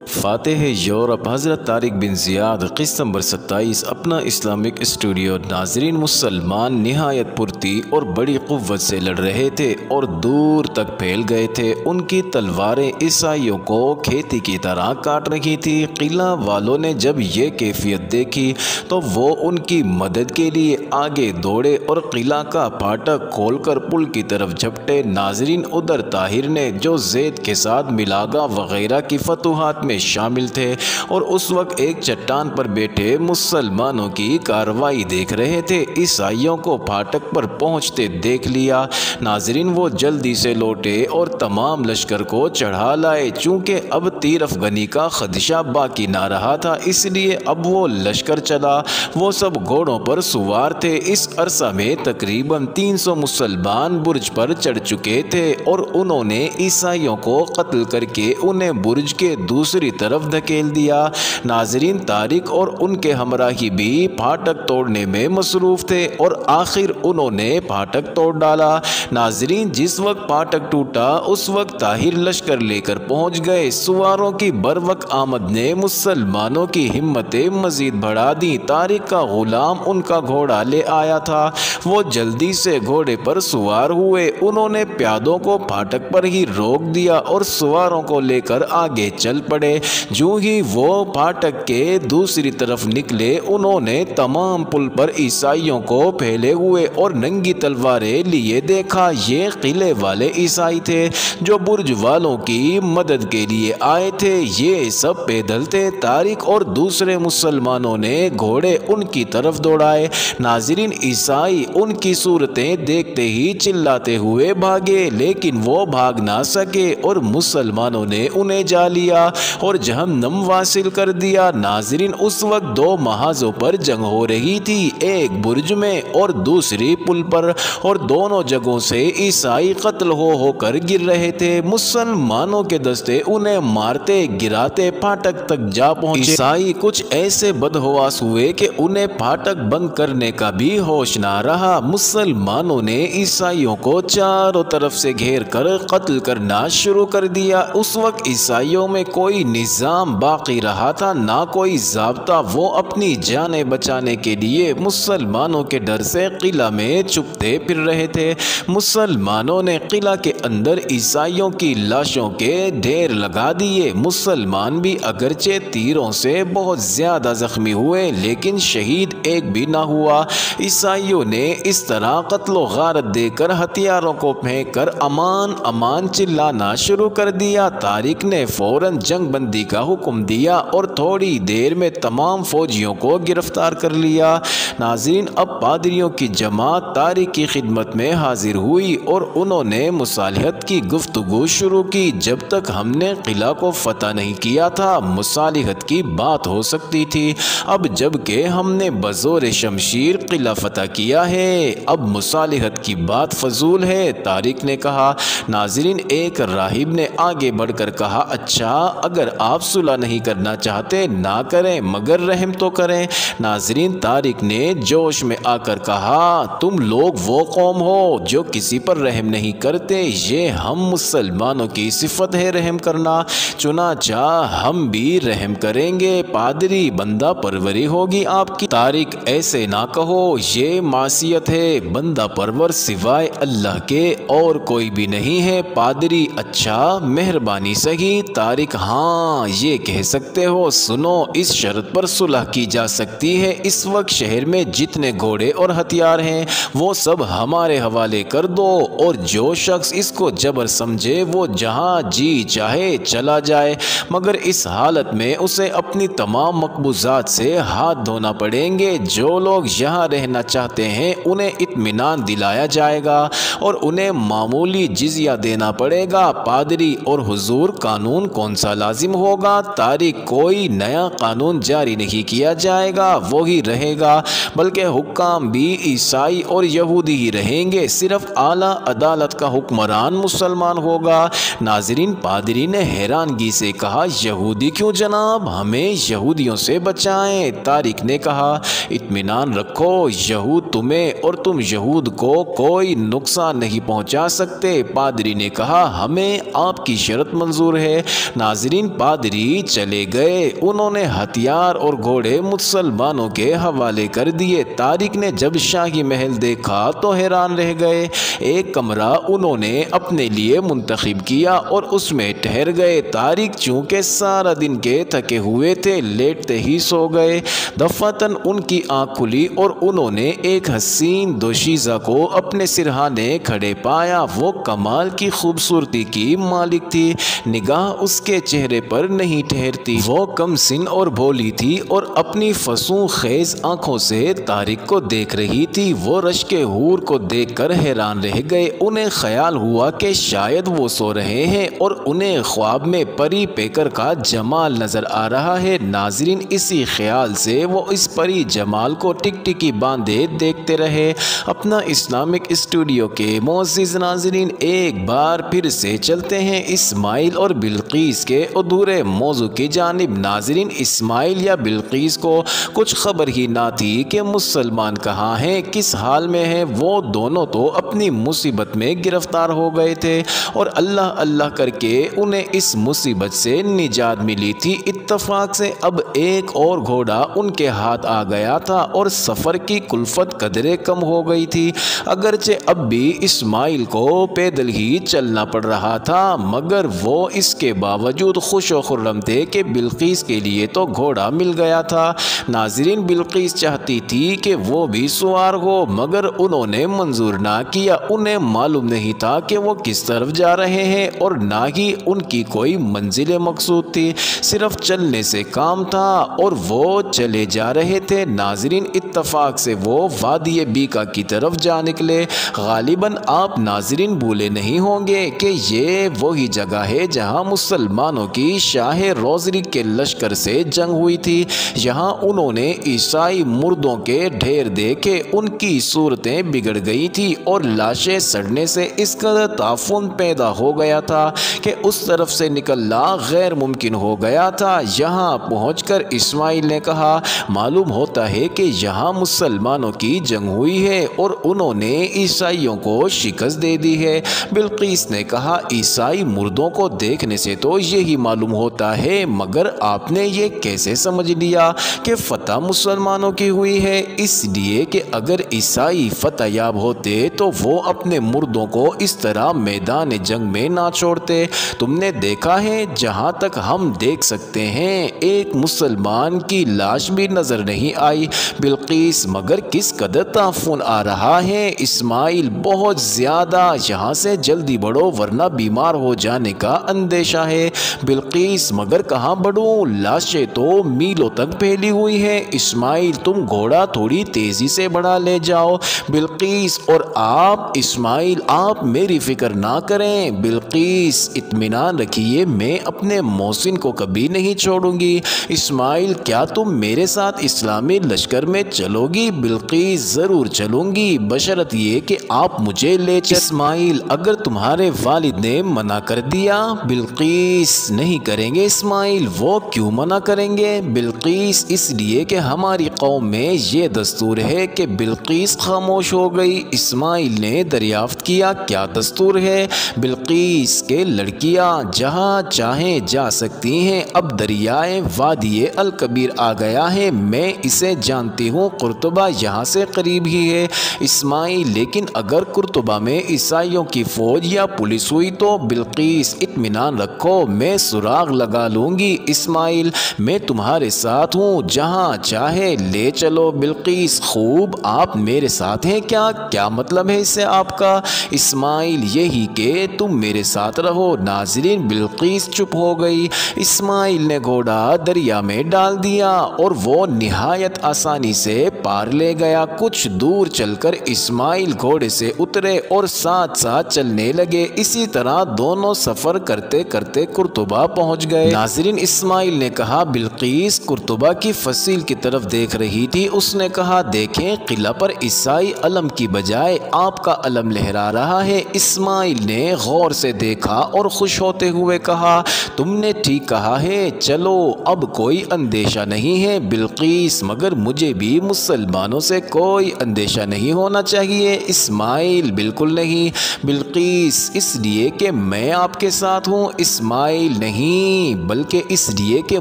فاتح یورپ حضرت طارق بن زیاد قسط نمبر 27 اپنا اسلامک اسٹوڈیو۔ ناظرین، مسلمان نہایت پرتی اور بڑی قوت سے لڑ رہے تھے اور دور تک پھیل گئے تھے۔ ان کی تلواریں عیسائیوں کو کھیتی کی طرح کاٹ رہی تھی۔ قلعہ والوں نے جب یہ کیفیت دیکھی تو وہ ان کی مدد کے لیے آگے دوڑے اور قلعہ کا پھاٹک کھول کر پل کی طرف جھپٹے۔ ناظرین، ادھر طاہر نے جو زید کے ساتھ ملاگا وغیرہ کی فتوحات میں شامل تھے اور اس وقت ایک چٹان پر بیٹھے مسلمانوں کی کارروائی دیکھ رہے تھے، عیسائیوں کو پھاٹک پر پہنچتے دیکھ لیا۔ ناظرین، وہ جلدی سے لوٹے اور تمام لشکر کو چڑھا لائے۔ چونکہ اب تیر افغنی کا خدشہ باقی نہ رہا تھا، اس لیے اب وہ لشکر چلا۔ وہ سب گھوڑوں پر سوار تھے۔ اس عرصہ میں تقریباً 300 مسلمان برج پر چڑھ چکے تھے اور انہوں نے عیسائیوں کو قتل کر کے انہیں برج کے دوسری طرف دھکیل دیا۔ ناظرین، طارق اور ان کے ہمراہی بھی پھاٹک توڑنے میں مصروف تھے اور آخر انہوں نے پھاٹک توڑ ڈالا۔ ناظرین، جس وقت پھاٹک ٹوٹا اس وقت طاہر لشکر لے کر پہنچ گئے۔ سواروں کی بروقت آمد نے مسلمانوں کی ہمتیں مزید بڑھا دیں۔ طارق کا غلام ان کا گھوڑا لے آیا تھا۔ وہ جلدی سے گھوڑے پر سوار ہوئے۔ انہوں نے پیادوں کو پھاٹک پر ہی روک دیا اور سواروں کو لے کر آگے چل پڑے۔ جو ہی وہ پھاٹک کے دوسری طرف نکلے، انہوں نے تمام پل پر عیسائیوں کو پھیلے ہوئے اور ننگی تلواریں لیے دیکھا۔ یہ قلعے والے عیسائی تھے جو برج والوں کی مدد کے لیے آئے تھے۔ یہ سب پیدل تھے۔ طارق اور دوسرے مسلمانوں نے گھوڑے ان کی طرف دوڑائے۔ ناظرین، عیسائی ان کی صورتیں دیکھتے ہی چلاتے ہوئے بھاگے، لیکن وہ بھاگ نہ سکے اور مسلمانوں نے انہیں جا لیا اور جہنم واصل کر دیا۔ ناظرین، اس وقت دو محاذوں پر جنگ ہو رہی تھی، ایک برج میں اور دوسری پل پر، اور دونوں جگہوں سے عیسائی قتل ہو کر گر رہے تھے۔ مسلمانوں کے دستے انہیں مارتے گراتے پھاٹک تک جا پہنچے۔ عیسائی کچھ ایسے بدحواس ہوئے کہ انہیں پھاٹک بند کرنے کا بھی ہوش نہ رہا۔ مسلمانوں نے عیسائیوں کو چاروں طرف سے گھیر کر قتل کرنا شروع کر دیا۔ اس وقت عیسائیوں میں کوئی نظام باقی رہا تھا، نہ کوئی ضابطہ۔ وہ اپنی جانیں بچانے کے لیے مسلمانوں کے ڈر سے قلعہ میں چھپتے پھر رہے تھے۔ مسلمانوں نے قلعہ کے اندر عیسائیوں کی لاشوں کے ڈھیر لگا دیے۔ مسلمان بھی اگرچہ تیروں سے بہت زیادہ زخمی ہوئے لیکن شہید ایک بھی نہ ہوا۔ عیسائیوں نے اس طرح قتل و غارت دے کر ہتھیاروں کو پھینک کر امان امان چلانا شروع کر دیا۔ طارق نے فوراً جنگ بندی کا حکم دیا اور تھوڑی دیر میں تمام فوجیوں کو گرفتار کر لیا۔ ناظرین، اب پادریوں کی جماعت طارق کی خدمت میں حاضر ہوئی اور انہوں نے مصالحت کی گفتگو شروع کی۔ جب تک ہم نے قلعہ کو فتح نہیں کیا تھا مصالحت کی بات ہو سکتی تھی، اب جب کہ ہم نے بزور شمشیر قلعہ فتح کیا ہے اب مصالحت کی بات فضول ہے، طارق نے کہا۔ ناظرین، ایک راہب نے آگے بڑھ کر کہا، اچھا، اگر آپ صلح نہیں کرنا چاہتے نہ کریں مگر رحم تو کریں۔ ناظرین، طارق نے جوش میں آ کر کہا، تم لوگ وہ قوم ہو جو کسی پر رحم نہیں کرتے، یہ ہم مسلمانوں کی صفت ہے رحم کرنا، چنانچہ ہم بھی رحم کریں گے، پادری بندہ پروری ہوگی آپ کی۔ طارق، ایسے نہ کہو، یہ معصیت ہے، بندہ پرور سوائے اللہ کے اور کوئی بھی نہیں ہے۔ پادری، اچھا، مہربانی صحیح۔ طارق، ہاں، یہ کہہ سکتے ہو۔ سنو، اس شرط پر صلح کی جا سکتی ہے، اس وقت شہر میں جتنے گھوڑے اور ہتھیار ہیں وہ سب ہمارے حوالے کر دو اور جو شخص اس کو جبر سمجھے وہ جہاں جی چاہے چلا جائے، مگر اس حالت میں اسے اپنی تمام مقبوضات سے ہاتھ دھونا پڑیں گے۔ جو لوگ یہاں رہنا چاہتے ہیں انہیں اطمینان دلایا جائے گا اور انہیں معمولی جزیہ دینا پڑے گا۔ پادری اور حضور، قانون کون سا لازم ہوگا؟ طارق، کوئی نیا قانون جاری نہیں کیا جائے گا، وہی رہے گا، بلکہ حکام بھی عیسائی اور یہودی ہی رہیں گے، صرف اعلیٰ عدالت کا حکمران مسلمان ہوگا۔ ناظرین، پادری نے حیرانگی سے کہا، یہودی کیوں جناب؟ ہمیں یہودیوں سے بچائیں۔ طارق نے کہا، اطمینان رکھو، یہود تمہیں اور تم یہود کو کوئی نقصان نہیں پہنچا سکتے۔ پادری نے کہا، ہمیں آپ کی شرط منظور ہے۔ ناظرین، پادری چلے گئے، انہوں نے ہتھیار اور گھوڑے مسلمانوں کے حوالے کر دیے۔ طارق نے جب شاہی محل دیکھا تو حیران رہ گئے۔ ایک کمرہ انہوں نے اپنے لیے منتخب کیا اور اس میں ٹھہر گئے۔ طارق چونکہ سارا دن کے تھکے ہوئے تھے، لیٹتے ہی سو گئے۔ دفعتاً ان کی آنکھ کھلی اور انہوں نے ایک حسین دوشیزہ کو اپنے سرہانے کھڑے پایا۔ وہ کمال کی خوبصورتی کی مالک تھی، نگاہ اس کے چہرے پر نہیں ٹھہرتی۔ وہ کم سن اور بھولی تھی اور اپنی فسوں خیز آنکھوں سے طارق کو دیکھ رہی تھی۔ وہ رشک حور کو دیکھ کر حیران رہ گئے۔ انہیں خیال ہوا کہ شاید وہ سو رہے ہیں اور انہیں خواب میں پری پیکر کا جمال نظر آ رہا ہے۔ ناظرین، اسی خیال سے وہ اس پری جمال کو ٹکٹکی باندھے دیکھتے رہے۔ اپنا اسلامک اسٹوڈیو کے معزز ناظرین، ایک بار پھر سے چلتے ہیں اسماعیل اور بلقیس کے ادھورے موضوع کی جانب۔ ناظرین، اسماعیل یا بلقیس کو کچھ خبر ہی نہ تھی کہ مسلمان کہاں ہیں، کس حال میں ہیں۔ وہ دونوں تو اپنی مصیبت میں گرفتار ہو گئے تھے اور اللہ اللہ کر کے انہیں اس مصیبت سے نجات ملی تھی۔ اتفاق سے اب ایک اور گھوڑا ان کے ہاتھ آ گیا تھا اور سفر کی کلفت قدرے کم ہو گئی تھی۔ اگرچہ اب بھی اسماعیل کو پیدل ہی چلنا پڑ رہا تھا، مگر وہ اس کے باوجود خوش و خرم تھے کہ بلقیس کے لیے تو گھوڑا مل گیا تھا۔ ناظرین، بلقیس چاہتی تھی کہ وہ بھی سوار ہو، مگر انہوں نے منظور نہ کیا۔ انہیں معلوم نہیں تھا کہ وہ کس طرف جا رہے ہیں اور نہ ہی ان کی کوئی منزل مقصود تھی، صرف چلنے سے کام تھا اور وہ چلے جا رہے تھے۔ ناظرین، اتفاق سے وہ وادی بیکا کی طرف جا نکلے۔ غالباً آپ ناظرین بھولے نہیں ہوں گے کہ یہ وہی جگہ ہے جہاں مسلمانوں کی شاہ روزرک کے لشکر سے جنگ ہوئی تھی۔ یہاں انہوں نے عیسائی مردوں کے ڈھیر دیکھے، ان کی صورتیں بگڑ گئی تھی اور لاشیں سڑنے سے اس قدر تعفن پیدا ہو گیا تھا کہ اس طرف سے نکلنا غیر ممکن ہو گیا تھا۔ یہاں پہنچ کر اسماعیل نے کہا، معلوم ہوتا ہے کہ یہاں مسلمانوں کی جنگ ہوئی ہے اور انہوں نے عیسائیوں کو شکست دے دی ہے۔ بلقیس نے کہا، عیسائی مردوں کو دیکھنے سے تو یہی معلوم ہوتا ہے، مگر آپ نے یہ کیسے سمجھ لیا کہ فتح مسلمانوں کی ہوئی ہے؟ اس لیے کہ اگر عیسائی فتح یاب ہوتے تو وہ اپنے مردوں کو اس طرح میدان جنگ میں نہ چھوڑتے۔ تم نے دیکھا ہے، جہاں تک ہم دیکھ سکتے ہیں ایک مسلمان کی لاش بھی نظر نہیں آئی۔ بلقیس، مگر کس قدر تعفن آ رہا ہے اسماعیل، بہت زیادہ، یہاں سے جلدی بڑھو ورنہ بیمار ہو جانے کا اندیشہ ہے۔ بلقیس، مگر کہاں بڑھوں، لاشیں تو میلوں تک پھیلی ہوئی ہے۔ اسماعیل، تم گھوڑا تھوڑی تیزی سے بڑھا لے جاؤ۔ بلقیس، اور آپ اسماعیل، آپ میری فکر نہ کریں۔ بلقیس، اطمینان رکھیے، میں اپنے محسن کو کبھی نہیں چھوڑوں گی۔ اسماعیل، کیا تم میرے ساتھ اسلامی لشکر میں چلو گی؟ بلقیس، ضرور چلوں گی، بشرط یہ کہ آپ مجھے لے چلیں۔ اسماعیل، اگر تمہارے والد نے منع کر دیا؟ بلقیس، نہیں کریں گے اسماعیل۔ وہ کیوں منع کریں گے؟ بلقیس، اس لیے کہ ہماری قوم میں یہ دستور ہے کہ بلقیس خاموش ہو گئی۔ اسماعیل نے دریافت کیا، کیا دستور ہے؟ بلقیس کے لڑکیاں جہاں چاہیں جا سکتی ہیں، اب دریائے وادی الکبیر آ گیا ہے، میں اسے جانتی ہوں، قرطبہ یہاں سے قریب ہی ہے۔ اسماعیل، لیکن اگر قرطبہ میں عیسائیوں کی فوج یا پولیس ہوئی تو؟ بلقیس، اطمینان رکھو، میں سراغ لگا لوں گی۔ اسماعیل، میں تمہارے ساتھ ہوں، جہاں چاہے لے چلو۔ بلقیس، خوب، آپ میرے ساتھ ہیں کیا؟ کیا مطلب ہے اس سے آپ کا؟ اسماعیل، یہی کہ تم میرے ساتھ رہو۔ ناظرین، بلقیس چپ ہو گئی۔ اسماعیل نے گھوڑا دریا میں ڈال دیا اور وہ نہایت آسانی سے پار لے گیا۔ کچھ دور چل کر اسماعیل گھوڑے سے اترے اور ساتھ ساتھ چلنے لگے۔ اسی طرح دونوں سفر کرتے کرتے قرطبہ پہنچ گئے۔ ناظرین، اسماعیل نے کہا، بلقیس قرطبہ کی فصیل کی طرف دیکھ رہی تھی۔ اس نے کہا، دیکھیں، قلعہ پر عیسائی علم کی بجائے آپ کا علم لہرا رہا ہے۔ اسماعیل نے غور سے دیکھا اور خوش ہوتے ہوئے کہا، تم نے ٹھیک کہا ہے ہے چلو اب کوئی اندیشہ نہیں ہے بلقیس، مگر مجھے بھی مسلمانوں سے کوئی اندیشہ نہیں ہونا چاہیے۔ اسماعیل بالکل نہیں۔ بلقیس اس لیے کہ میں آپ کے ساتھ ہوں۔ اسماعیل نہیں، بلکہ اس لیے کہ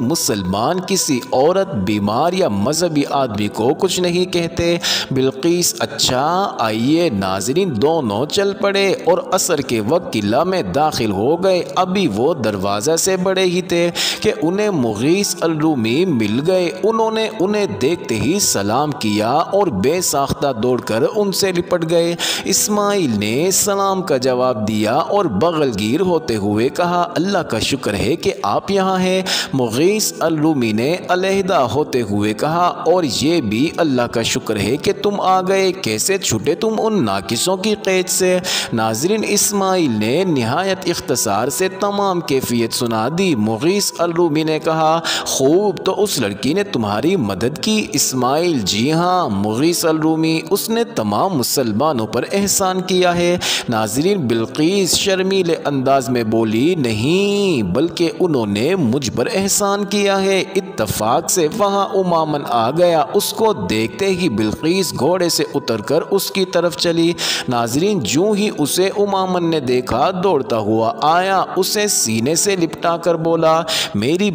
مسلمان کسی عورت، بیمار یا مذہبی آدمی کو کچھ نہیں کہتے۔ بلقیس اچھا آئیے ناظرین، دونوں چل پڑے اور عصر کے وقت قلعہ میں داخل ہو گئے۔ ابھی وہ دروازہ سے بڑے ہی تھے کہ انہیں مغیث الرومی مل گئے۔ انہوں نے انہیں دیکھتے ہی سلام کیا اور بے ساختہ دوڑ کر ان سے لپٹ گئے۔ اسماعیل نے سلام کا جواب دیا اور بغل گیر ہوتے ہوئے کہا اللہ کا شکر ہے کہ آپ یہاں ہیں۔ مغیث الرومی نے علیحدہ ہوتے ہوئے کہا اور یہ بھی اللہ کا شکر ہے کہ تم آ گئے، کیسے چھوٹے تم ان ناقصوں کی قید سے؟ ناظرین اسماعیل نے نہایت اختصار سے تمام کیفیت سنا دی۔ مغیث الرومی نے کہا خوب، تو اس لڑکی نے تمہاری مدد کی؟ اسماعیل جی ہاں۔ مغیث الرومی اس نے تمام مسلمانوں پر احسان کیا ہے۔ ناظرین بلقیس شرمیلے انداز میں بولی نہیں، بلکہ انہوں نے مجھ پر احسان کیا ہے۔ اتفاق سے وہاں امامن آ گیا۔ اس کو دیکھتے ہی بلقیس گھوڑے سے اتر کر اس کی طرف چلی۔ ناظرین جوں ہی اسے امامن نے دیکھا دوڑتا ہوا آیا، اسے سینے سے لپٹا کر بولا میری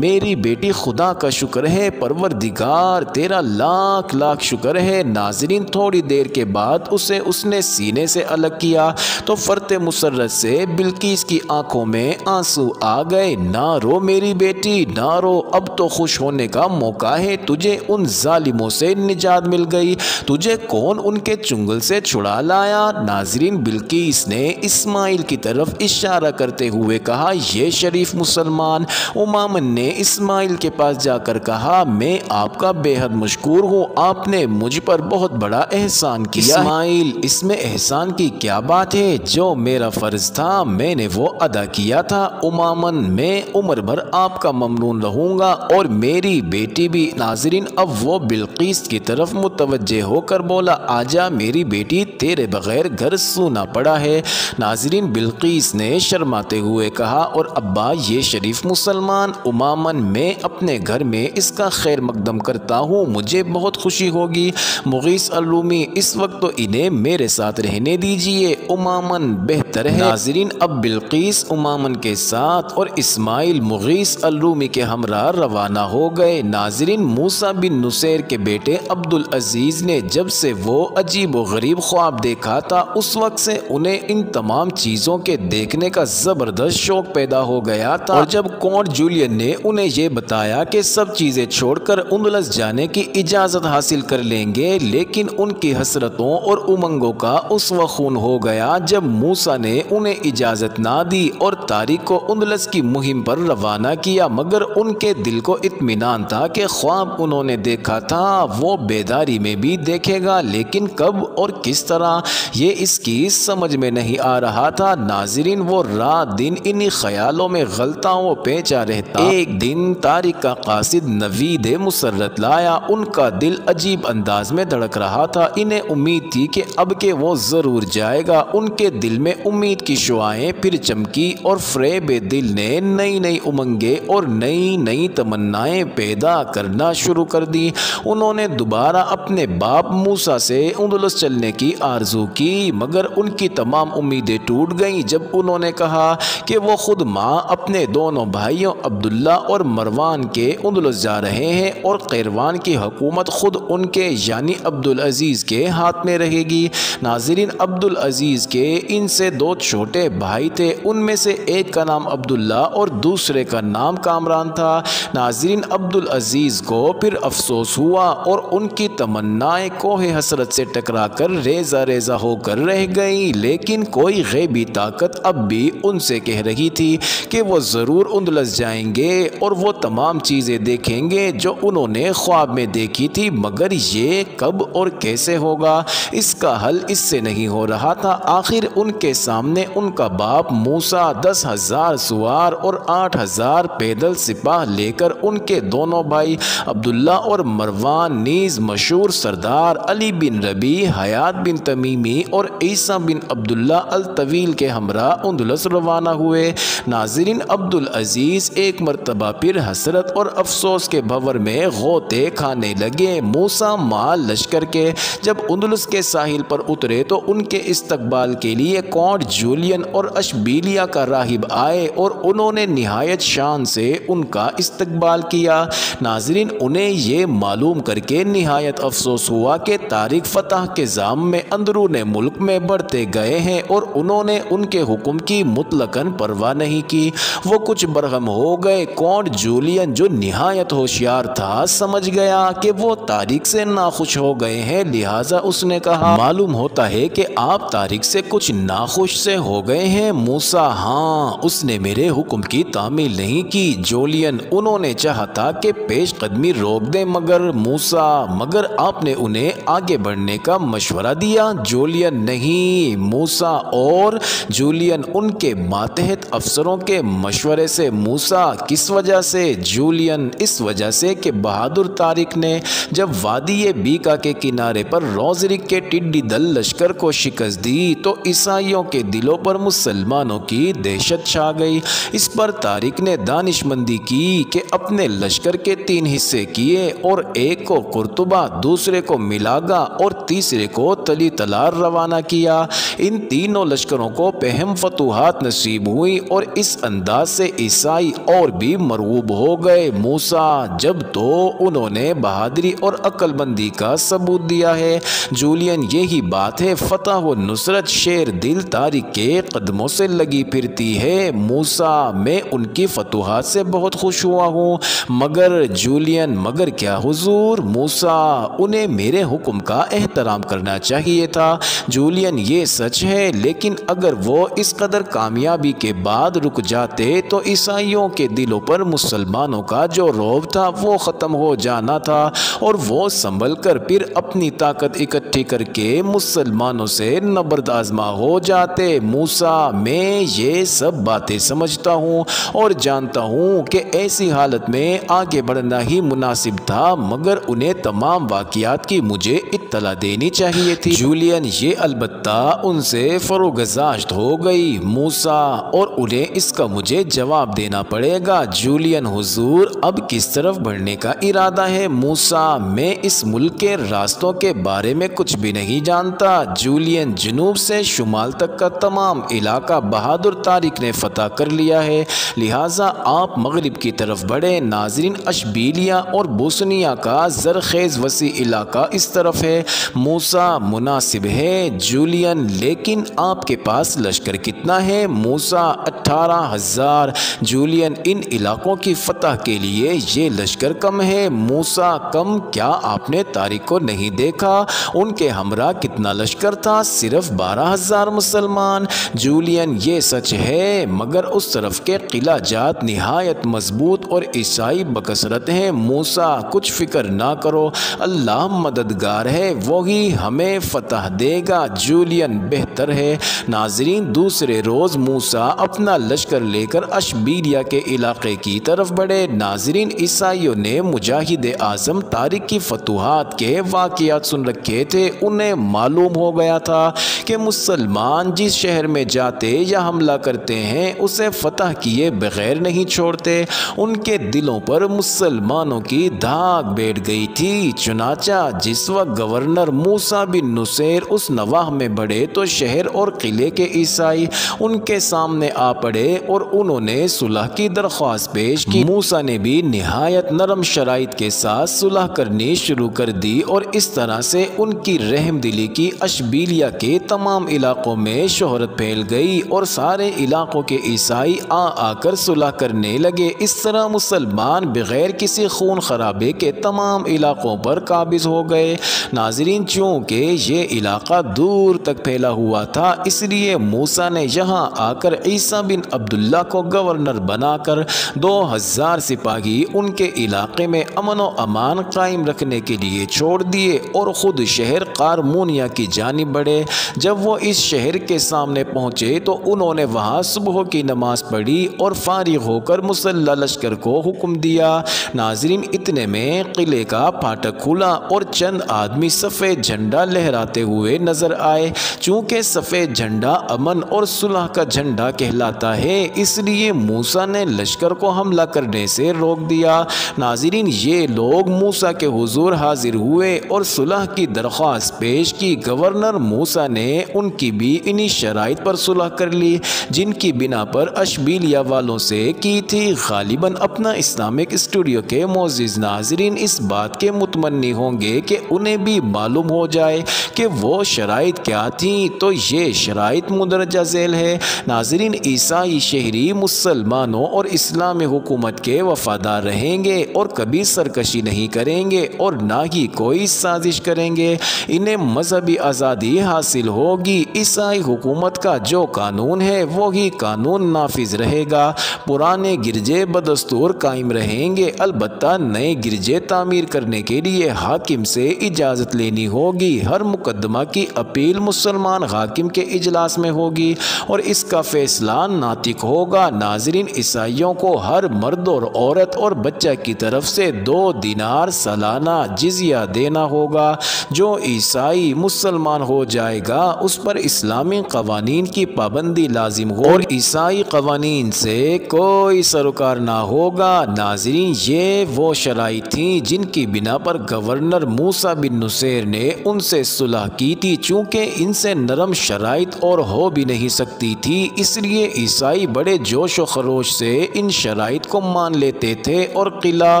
بیٹی خدا کا شکر ہے، پروردگار تیرا لاکھ لاکھ شکر ہے۔ ناظرین تھوڑی دیر کے بعد اسے اس نے سینے سے الگ کیا تو فرت مسرت سے بلقیس کی آنکھوں میں آنسو آ گئے۔ نہ رو میری بیٹی، نہ رو، اب تو خوش ہونے کا موقع ہے، تجھے ان ظالموں سے نجات مل گئی، تجھے کون ان کے چنگل سے چھڑا لایا؟ ناظرین بلقیس نے اسماعیل کی طرف اشارہ کرتے ہوئے کہا یہ شریف مسلمان۔ امامن نے اسماعیل کے پاس جا کر کہا میں آپ کا بے حد مشکور ہوں، آپ نے مجھ پر بہت بڑا احسان کیا۔ اسماعیل اس میں احسان کی کیا بات ہے؟ جو میرا فرض تھا میں نے وہ ادا کیا تھا۔ امامن میں عمر بھر آپ کا ممنون رہوں گا اور میری بیٹی بھی۔ ناظرین اب وہ بلقیس کی طرف متوجہ ہو کر بولا آجا میری بیٹی، تیرے بغیر گھر سونا پڑا ہے۔ ناظرین بلقیس نے شرماتے ہوئے کہا اور ابا یہ شریف مسلمان امامن میں اپنے گھر میں اس کا خیر مقدم کرتا ہوں، مجھے بہت خوشی ہوگی۔ مغیث الرومی اس وقت تو انہیں میرے ساتھ رہنے دیجئے، امامن بہتر ہے۔ ناظرین اب بلقیس امامن کے ساتھ اور اسماعیل مغیث الرومی کے ہمراہ روانہ ہو گئے۔ ناظرین موسیٰ بن نصیر کے بیٹے عبدالعزیز نے جب سے وہ عجیب و غریب خواب دیکھا تھا اس وقت سے انہیں ان تمام چیزوں کے دیکھنے کا زبردست شوق پیدا ہو گیا تھا، اور جب کونٹ جولین نے انہیں یہ بتایا کہ سب چیزیں چھوڑ کر اندلس جانے کی اجازت حاصل کر لیں گے، لیکن ان کی حسرتوں اور امنگوں کا اس وقت خون ہو گیا جب موسیٰ نے انہیں اجازت نہ دی اور تاریخ کو اندلس کی مہم پر روانہ کیا، مگر ان کے دل کو اطمینان تھا کہ خواب انہوں نے دیکھا تھا وہ بیداری میں بھی دیکھے گا، لیکن کب اور کس طرح یہ اس کی سمجھ میں نہیں آ رہا تھا۔ ناظرین وہ رات دن انہی خیالوں میں غلطاں و پیچا رہتا۔ ایک دن طارق کا قاصد نوید مسرت لایا، ان کا دل عجیب انداز میں دھڑک رہا تھا، انہیں امید تھی کہ اب کہ وہ ضرور جائے گا۔ ان کے دل میں امید کی شعاعیں پھر چمکی اور فریب دل نے نئی نئی امنگیں اور نئی نئی تمنائیں پیدا کرنا شروع کر دی۔ انہوں نے دوبارہ اپنے باپ موسیٰ سے اندلس چلنے کی آرزو کی، مگر ان کی تمام امیدیں ٹوٹ گئیں جب انہوں نے کہا کہ وہ خود ماں اپنے دونوں بھائیوں عبداللہ اور مروان کے اندلس جا رہے ہیں اور قیروان کی حکومت خود ان کے یعنی عبدالعزیز کے ہاتھ میں رہے گی۔ ناظرین عبدالعزیز کے ان سے دو چھوٹے بھائی تھے، ان میں سے ایک کا نام عبداللہ اور دوسرے کا نام کامران تھا۔ ناظرین عبدالعزیز کو پھر افسوس ہوا اور ان کی تمنائیں کوہ حسرت سے ٹکرا کر ریزہ ریزہ ہو کر رہ گئیں، لیکن کوئی غیبی طاقت اب بھی ان سے کہہ رہی تھی کہ وہ ضرور اندلس جائیں گے اور وہ تمام چیزیں دیکھیں گے جو انہوں نے خواب میں دیکھی تھی، مگر یہ کب اور کیسے ہوگا اس کا حل اس سے نہیں ہو رہا تھا۔ آخر ان کے سامنے ان کا باپ موسیٰ 10,000 سوار اور 8,000 پیدل سپاہ لے کر ان کے دونوں بھائی عبداللہ اور مروان نیز مشہور سردار علی بن ربیع، حیات بن تمیمی اور عیسیٰ بن عبداللہ الطویل کے ہمراہ اندلس روانہ ہوئے۔ ناظرین عبداللہ العزیز ایک مرتبہ پھر حسرت اور افسوس کے بھور میں غوطے کھانے لگے۔ موسیٰ مال لشکر کے جب اندلس کے ساحل پر اترے تو ان کے استقبال کے لیے کونٹ جولین اور اشبیلیہ کا راہب آئے اور انہوں نے نہایت شان سے ان کا استقبال کیا۔ ناظرین، انہیں یہ معلوم کر کے نہایت افسوس ہوا کہ تاریخ فتح کے زام میں اندرون ملک میں بڑھتے گئے ہیں اور انہوں نے ان کے حکم کی مطلقاً پرواہ نہیں کی۔ وہ کچھ برہم ہو گئے۔ کونٹ جولین جو نہایت ہوشیار تھا سمجھ گیا کہ وہ تاریخ سے ناخوش ہو گئے ہیں، لہٰذا اس نے کہا، معلوم ہوتا ہے کہ آپ تاریخ سے کچھ ناخوش سے ہو گئے ہیں۔ موسیٰ، ہاں، اس نے میرے حکم کی تعمیل نہیں کی۔ جولین، انہوں نے چاہا تھا کہ پیش قدمی روک دیں مگر موسیٰ، مگر آپ نے انہیں آگے بڑھنے کا مشورہ دیا۔ جولین، نہیں۔ موسیٰ اور جولین، ان کے ماتحت افسروں کے مشورے سے۔ موسیٰ، کس وجہ سے؟ جولین، اس وجہ سے کہ بہادر طارق نے جب وادی بیکا کے کنارے پر روزرک کے ٹڈی دل لشکر کو شکست دی تو عیسائیوں کے دلوں پر مسلمانوں کی دہشت چھا گئی۔ اس پر طارق نے دانش مندی کی کہ اپنے لشکر کے 3 حصے کیے اور ایک کو قرطبہ، دوسرے کو ملاگا اور تیسرے کو تلی تلار روانہ کیا۔ ان تینوں لشکروں کو پہم فتوحات نصیب ہوئی اور اس انداز سے عیسائی اور بھی مرعوب ہو گئے۔ موسیٰ، جب تو انہوں نے بہادری اور عقل مندی کا ثبوت دیا ہے۔ جولین، یہی بات ہے، فتح و نصرت شیر دل طارق کے قدموں سے لگی پھرتی ہے۔ موسیٰ، میں ان کی فتوحات سے بہت خوش ہوا ہوں، مگر جولین، مگر کیا حضور؟ موسیٰ، انہیں میرے حکم کا احترام کرنا چاہیے تھا۔ جولین، یہ سچ ہے، لیکن اگر وہ اس قدر کامیابی کے بعد رک جاتے تو عیسائیوں کے دلوں پر مسلمانوں کا جو رعب تھا وہ ختم ہو جانا تھا اور وہ سنبھل کر پھر اپنی طاقت اکٹھی کر کے مسلمانوں سے نبرد آزما ہو جاتے۔ موسیٰ، میں یہ سب باتیں سمجھتا ہوں اور جانتا ہوں کہ ایسی حالت میں آگے بڑھنا ہی مناسب تھا، مگر انہیں تمام واقعات کی مجھے اطلاع دینی چاہیے تھی۔ جولین، یہ البتہ ان سے فروگزاشت ہو گئی۔ موسیٰ، اور انہیں اس کا مجھے جواب دینا پڑے گا۔ جولین، حضور اب کس طرف بڑھنے کا ارادہ ہے؟ موسیٰ، میں اس ملک کے راستوں کے بارے میں کچھ بھی نہیں جانتا۔ جولین، جنوب سے شمال تک کا تمام علاقہ بہادر طارق نے فتح کر لیا ہے، لہٰذا آپ مغرب کی طرف بڑھیں۔ ناظرین، اشبیلیہ اور بوسنیہ کا زرخیز وسیع علاقہ اس طرف ہے۔ موسیٰ، مناسب ہے۔ جولین، لیکن آپ کے پاس لشکر کتنا ہے؟ موسیٰ، 18,000۔ جولین، ان علاقوں کی فتح کے لیے یہ لشکر کم ہے۔ موسیٰ، کم؟ کیا آپ نے طارق کو نہیں دیکھا؟ ان کے ہمراہ کتنا لشکر تھا؟ صرف 12,000 مسلمان۔ جولین، یہ سچ ہے، مگر اس طرف کے قلعہ جات نہایت مضبوط اور عیسائی بکثرت ہیں۔ موسیٰ، کچھ فکر نہ کرو، اللہ مددگار ہے، وہی ہمیں فتح دے گا۔ جولین، بہتر ہے۔ ناظرین، دوسرے روز موسیٰ اپنا لشکر لے کر اشبیلیہ کے علاقے کی طرف بڑھے۔ ناظرین، عیسائیوں نے مجاہد اعظم طارق کی فتوحات کے واقعات سن رکھے تھے۔ انہیں معلوم ہو گیا تھا کہ مسلمان جس شہر میں جاتے یا حملہ کرتے ہیں اسے فتح کیے بغیر نہیں چھوڑتے۔ ان کے دلوں پر مسلمانوں کی دھاگ بیٹھ گئی تھی۔ چنانچہ جس وقت گورنر موسیٰ بن نصیر اس نواح میں بڑھے تو شہر اور قلعے کے عیسائی ان کے سامنے آ پڑے اور انہوں نے صلح کی درخواست پیش کی۔ موسیٰ نے بھی نہایت نرم شرائط کے ساتھ صلح کرنی شروع کر دی اور اس طرح سے ان کی رحم دلی کی اشبیلیہ کے تمام علاقوں میں شہرت پھیل گئی اور سارے علاقوں کے عیسائی آ کر صلح کرنے لگے۔ اس طرح مسلمان بغیر کسی خون خرابے کے تمام علاقوں پر قابض ہو گئے۔ ناظرین، چونکہ یہ علاقہ دور تک پھیلا ہوا تھا اس لیے موسیٰ نے یہاں آ کر عیسیٰ بن عبداللہ کو گورنر بنا کر 2,000 سپاہی ان کے علاقے میں امن و امان قائم رکھنے کے لیے چھوڑ دیے اور خود شہر قارمونیہ کی جانب بڑھے۔ جب وہ اس شہر کے سامنے پہنچے تو انہوں نے وہاں صبح کی نماز پڑھی اور فارغ ہو کر مسلح لشکر کو حکم دیا۔ ناظرین، اتنے میں قلعے کا پھاٹک کھلا اور چند آدمی سفید جھنڈا لہراتے ہوئے نظر آئے۔ چونکہ سفید جھنڈا امن اور صلح کا جھنڈا کہلاتا ہے، اس لیے موسیٰ نے لشکر کو حملہ کرنے سے روک دیا۔ ناظرین، یہ لوگ موسیٰ کے حضور حاضر ہوئے اور صلح کی درخواست پیش کی۔ گورنر موسیٰ نے ان کی بھی انہی شرائط پر صلح کر لی جن کی بنا پر اشبیلیہ والوں سے کی تھی۔ غالباً اپنا اسلامک اسٹوڈیو کے معزز ناظرین اس بات کے متمنی ہوں گے کہ انہیں بھی معلوم ہو جائے کہ وہ شرائط کیا تھیں، تو یہ شرائط مندرجہ ذیل ہے۔ ناظرین، عیسائی شہری مسلمانوں اور اسلامی حکومت کے وفادار رہیں گے اور کبھی سرکشی نہیں کریں گے اور نہ ہی کوئی سازش کریں گے۔ انہیں مذہبی آزادی حاصل ہوگی۔ عیسائی حکومت کا جو قانون ہے وہی قانون نافذ رہے گا۔ پرانے گرجے بدستور قائم رہیں گے، البتہ نئے گرجے تعمیر کرنے کے لیے حاکم سے اجازت لینی ہوگی۔ ہر مقدمہ کی اپیل مسلمان حاکم کے اجلاس میں ہوگی اور اس کا فیصلہ ناطق ہوگا۔ ناظرین، عیسائیوں کو ہر مرد اور عورت اور بچہ کی طرف سے 2 دینار سالانہ جزیہ دینا ہوگا۔ جو عیسائی مسلمان ہو جائے گا اس پر اسلامی قوانین کی پابندی لازم ہو اور عیسائی قوانین سے کوئی سروکار نہ ہوگا۔ ناظرین، یہ وہ شرائط تھیں جن کی بنا پر گورنر موسیٰ بن نصیر نے ان سے صلح کی تھی۔ چونکہ ان سے نرم شرائط اور ہو بھی نہیں سکتی تھی، اس لیے عیسائی بڑے جوش و خروش سے ان شرائط کو مان لیتے تھے اور قلعہ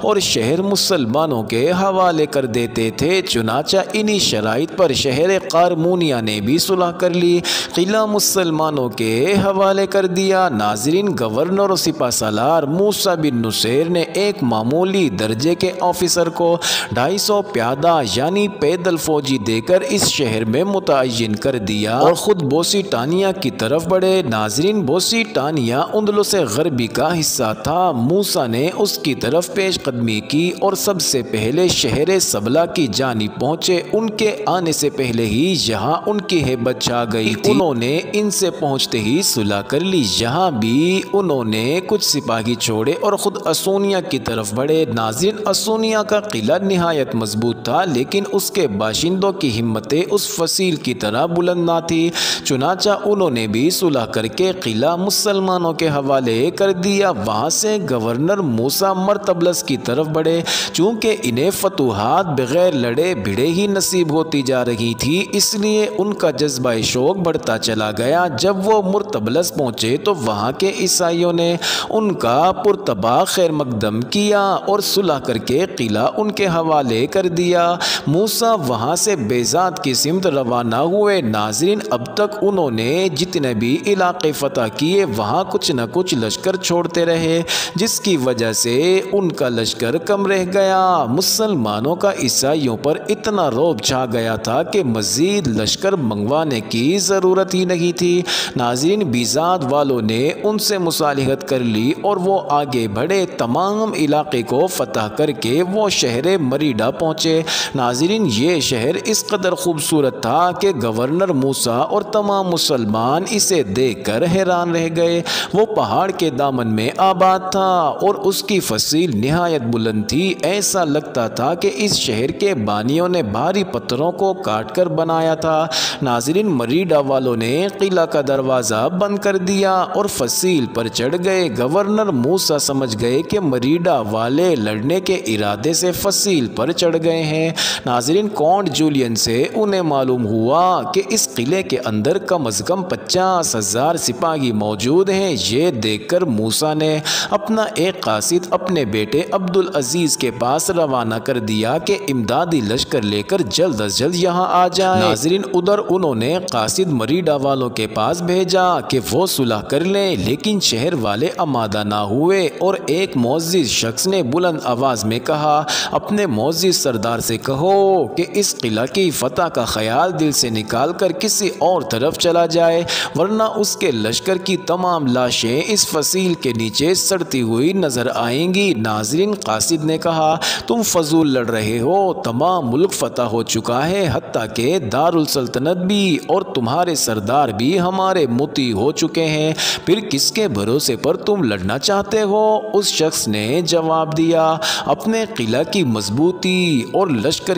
اور شہر مسلمانوں کے حوالے کر دیتے تھے۔ چنانچہ انہی شرائط پر شہر قارمونیہ نے بھی صلح کر لی، قلعہ مسلمانوں کے حوالے کر دیا۔ ناظرین، گورنر و سپہ سالار موسیٰ بن نصیر نے ایک معمولی درجے کے آفیسر کو 250 پیادہ یعنی پیدل فوجی دے کر اس شہر میں متعین کر دیا اور خود بوسیٹانیہ کی طرف بڑھے۔ ناظرین، بوسیٹانیہ اندلس غربی کا حصہ تھا۔ موسیٰ نے اس کی طرف پیش قدمی کی اور سب سے پہلے شہر سبلا کی جانب پہنچے۔ ان کے آنے سے پہلے ہی یہاں ان کی ہیبت چھا گئی تھی۔ انہوں نے ان سے پہنچتے ہی صلح کر لی۔ یہاں بھی انہوں نے کچھ سپاہی چھوڑے اور خود اسونیہ کی طرف بڑھے۔ ناظرین، اسونیہ کا قلعہ نہایت مضبوط تھا، لیکن اس کے باشندوں کی ہمتیں اس فصیل کی طرح بلند نہ تھی۔ چنانچہ انہوں نے بھی صلح کر کے قلعہ مسلمانوں کے حوالے کر دیا۔ وہاں سے گورنر موسیٰ مرطبلس کی طرف بڑھے۔ چونکہ انہیں فتوحات بغیر لڑے بھڑے ہی نصیب ہوتی جا رہی تھی، اس لیے ان کا جذبہ شوق بڑھتا چلا گیا۔ جب وہ مرطبلس پہنچے تو وہاں کے عیسائیوں نے ان کا پرتباہ خیر مقدم کیا اور صلح کر کے قلعہ ان کے حوالے کر دیا۔ موسیٰ وہاں سے بیضات کی سمت روانہ ہوئے۔ ناظرین، اب تک انہوں نے جتنے بھی علاقے فتح کیے وہاں کچھ نہ کچھ لشکر چھوڑتے رہے، جس کی وجہ سے ان کا لشکر کم رہ گیا۔ مسلمانوں کا عیسائیوں پر اتنا رعب چھا گیا تھا کہ مزید لشکر منگوانے کی ضرورت ہی نہیں تھی۔ ناظرین، بیضات والوں نے ان سے مصالحت کر لی اور وہ آگے بڑھے۔ تمام علاقے کو فتح کر کے وہ شہر مریڈا پہنچے۔ ناظرین، یہ شہر اس قدر خوبصورت تھا کہ گورنر موسیٰ اور تمام مسلمان اسے دیکھ کر حیران رہ گئے۔ وہ پہاڑ کے دامن میں آباد تھا اور اس کی فصیل نہایت بلند تھی۔ ایسا لگتا تھا کہ اس شہر کے بانیوں نے بھاری پتھروں کو کاٹ کر بنایا تھا۔ ناظرین، مریڈا والوں نے قلعہ کا دروازہ بند کر دیا اور فصیل پر چڑھ گئے۔ گورنر موسیٰ سمجھ گئے کہ مریڈا والے لڑنے کے ارادے سے فصیل پر چڑھ گئے ہیں۔ ناظرین، کونٹ جولین سے انہیں معلوم ہوا کہ اس قلعے کے اندر کم از کم 50,000 سپاہی موجود ہیں۔ یہ دیکھ کر موسیٰ نے اپنا ایک قاصد اپنے بیٹے عبدالعزیز کے پاس روانہ کر دیا کہ امدادی لشکر لے کر جلد از جلد یہاں آ جائیں۔ ناظرین، ادھر انہوں نے قاصد مریڈا والوں کے پاس بھیجا کہ وہ صلح کر لیں، لیکن شہر والے آمادہ نہ ہوئے اور ایک معزز شخص نے بلند آواز میں کہا، اپنے معزز سردار سے کہو کہ اس قلعہ کی فتح کا خیال دل سے نکال کر کسی اور طرف چلا جائے، ورنہ اس کے لشکر کی تمام لاشیں اس فصیل کے نیچے سڑتی ہوئی نظر آئیں گی۔ ناظرین، قاصد نے کہا، تم فضول لڑ رہے ہو، تمام ملک فتح ہو چکا ہے، حتیٰ کہ دارالسلطنت بھی، اور تمہارے سردار بھی ہمارے مطیع ہو چکے ہیں، پھر کس کے بھروسے پر تم لڑنا چاہتے ہو؟ اس شخص نے جواب دیا، اپنے قلعہ کی مضبوطی اور لشکر